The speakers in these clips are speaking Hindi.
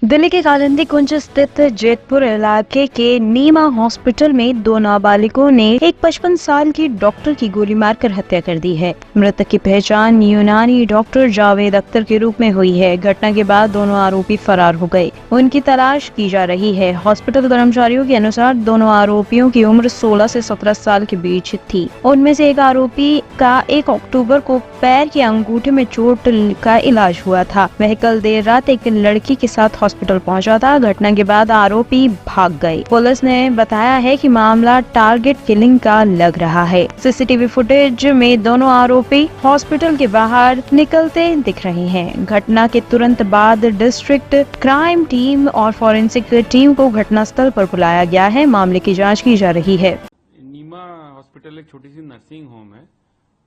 दिल्ली के कालिंदी कुंज स्थित जेतपुर इलाके के नीमा हॉस्पिटल में दो नाबालिगों ने एक 55 साल की डॉक्टर की गोली मारकर हत्या कर दी है। मृतक की पहचान यूनानी डॉक्टर जावेद अख्तर के रूप में हुई है। घटना के बाद दोनों आरोपी फरार हो गए। उनकी तलाश की जा रही है। हॉस्पिटल कर्मचारियों के अनुसार दोनों आरोपियों की उम्र 16 से 17 साल के बीच थी। उनमें से एक आरोपी का 1 अक्टूबर को पैर के अंगूठे में चोट का इलाज हुआ था। वह कल देर रात एक लड़की के साथ हॉस्पिटल पहुंचा था। घटना के बाद आरोपी भाग गए। पुलिस ने बताया है कि मामला टारगेट किलिंग का लग रहा है। सीसीटीवी फुटेज में दोनों आरोपी हॉस्पिटल के बाहर निकलते दिख रहे हैं। घटना के तुरंत बाद डिस्ट्रिक्ट क्राइम टीम और फॉरेंसिक टीम को घटनास्थल पर बुलाया गया है। मामले की जाँच की जा रही है। नीमा हॉस्पिटल एक छोटी सी नर्सिंग होम है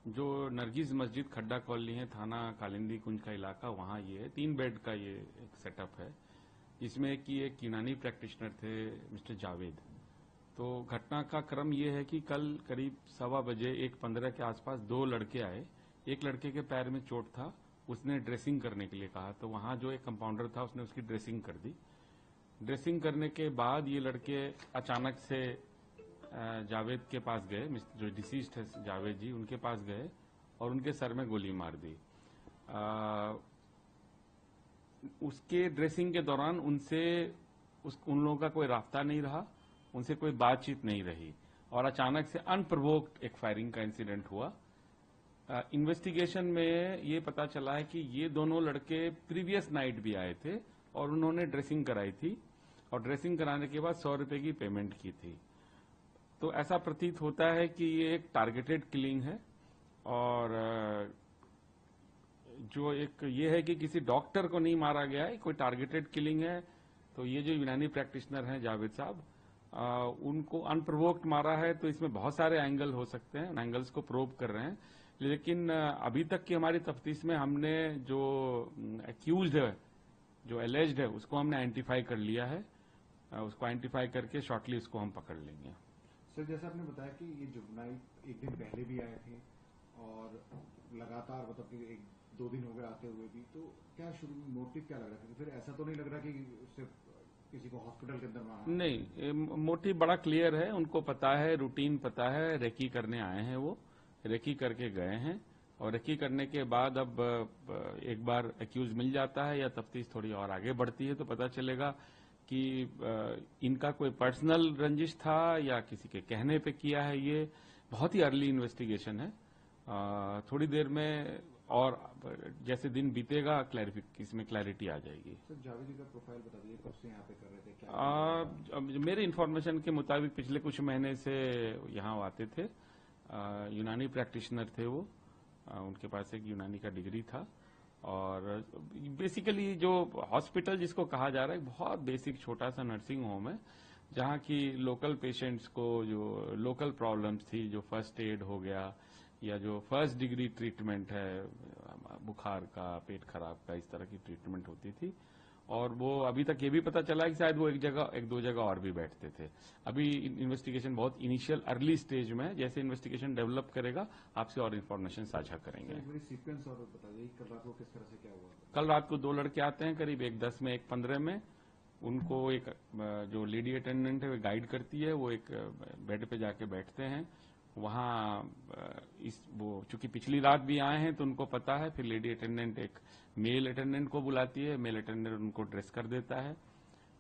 जो नरगिस मस्जिद खड्डा कॉलोनी है, थाना कालिंदी कुंज का इलाका, वहाँ ये है। 3 बेड का ये एक सेटअप है जिसमें कि एक यूनानी प्रैक्टिशनर थे मिस्टर जावेद। तो घटना का क्रम ये है कि कल करीब 1:15 बजे 1:15 के आसपास 2 लड़के आए। एक लड़के के पैर में चोट था, उसने ड्रेसिंग करने के लिए कहा, तो वहाँ जो एक कंपाउंडर था उसने उसकी ड्रेसिंग कर दी। ड्रेसिंग करने के बाद ये लड़के अचानक से जावेद के पास गए, जो डिसीज्ड है जावेद जी, उनके पास गए और उनके सर में गोली मार दी। उसके ड्रेसिंग के दौरान उन लोगों का कोई रास्ता नहीं रहा, उनसे कोई बातचीत नहीं रही और अचानक से अनप्रोवोक्ड एक फायरिंग का इंसिडेंट हुआ। इन्वेस्टिगेशन में ये पता चला है कि ये दोनों लड़के प्रीवियस नाइट भी आए थे और उन्होंने ड्रेसिंग कराई थी और ड्रेसिंग कराने के बाद 100 रुपए की पेमेंट की थी। तो ऐसा प्रतीत होता है कि ये एक टारगेटेड किलिंग है और जो एक ये है कि किसी डॉक्टर को नहीं मारा गया है, कोई टारगेटेड किलिंग है। तो ये जो यूनानी प्रैक्टिशनर हैं जावेद साहब, उनको अनप्रोवोक्ड मारा है, तो इसमें बहुत सारे एंगल हो सकते हैं। एंगल्स को प्रोब कर रहे हैं, लेकिन अभी तक की हमारी तफ्तीश में हमने जो एक्यूज्ड है, जो एलेज्ड है, उसको हमने आइडेंटिफाई कर लिया है। उसको आइडेंटिफाई करके शॉर्टली उसको हम पकड़ लेंगे। सर, जैसा आपने बताया कि ये जुगनाई एक दिन पहले भी आए थे और लगातार मतलब कि 1-2 दिन हो गए आते हुए भी, तो क्या शुरू मोटिव क्या लग रहा था? फिर ऐसा तो नहीं लग रहा कि सिर्फ किसी को हॉस्पिटल के अंदर मारा? नहीं, मोटिव बड़ा क्लियर है। उनको पता है, रूटीन पता है, रेकी करने आए हैं, वो रेकी करके गए हैं और रेकी करने के बाद अब एक बार एक्यूज मिल जाता है या तफ्तीश थोड़ी और आगे बढ़ती है तो पता चलेगा कि इनका कोई पर्सनल रंजिश था या किसी के कहने पे किया है। ये बहुत ही अर्ली इन्वेस्टिगेशन है। थोड़ी देर में और जैसे दिन बीतेगा इसमें क्लैरिटी आ जाएगी। सर, जावेद जी का प्रोफाइल बता दीजिए, कब से यहाँ पे कर रहे थे, क्या? मेरे इन्फॉर्मेशन के मुताबिक पिछले कुछ महीने से यहाँ आते थे। यूनानी प्रैक्टिशनर थे वो, उनके पास एक यूनानी का डिग्री था और बेसिकली जो हॉस्पिटल जिसको कहा जा रहा है बहुत बेसिक छोटा सा नर्सिंग होम है, जहाँ की लोकल पेशेंट्स को जो लोकल प्रॉब्लम्स थी, जो फर्स्ट एड हो गया या जो फर्स्ट डिग्री ट्रीटमेंट है, बुखार का, पेट खराब का, इस तरह की ट्रीटमेंट होती थी। और वो अभी तक ये भी पता चला है कि शायद वो 1-2 जगह और भी बैठते थे। अभी इन्वेस्टिगेशन बहुत इनिशियल अर्ली स्टेज में है। जैसे इन्वेस्टिगेशन डेवलप करेगा आपसे और इन्फॉर्मेशन साझा करेंगे। सीक्वेंस और बता दीजिए, कल रात को किस तरह से क्या हुआ? कल रात को 2 लड़के आते हैं, करीब 1:10 में 1:15 में। उनको एक जो लेडी अटेंडेंट है वो गाइड करती है, वो एक बेड पे जाके बैठते हैं। वहाँ वो चूंकि पिछली रात भी आए हैं तो उनको पता है। फिर लेडी अटेंडेंट एक मेल अटेंडेंट को बुलाती है, मेल अटेंडेंट उनको ड्रेस कर देता है।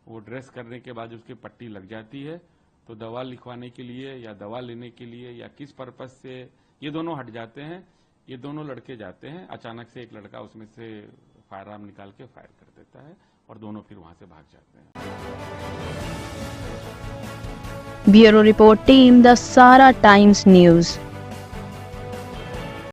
वो ड्रेस करने के बाद उसकी पट्टी लग जाती है, तो दवा लिखवाने के लिए या दवा लेने के लिए या किस पर्पज से ये दोनों हट जाते हैं। ये दोनों लड़के जाते हैं, अचानक से एक लड़का उसमें से फायर आर्म निकाल के फायर कर देता है और दोनों फिर वहां से भाग जाते हैं। ब्यूरो रिपोर्ट टीम, द सारा टाइम्स न्यूज।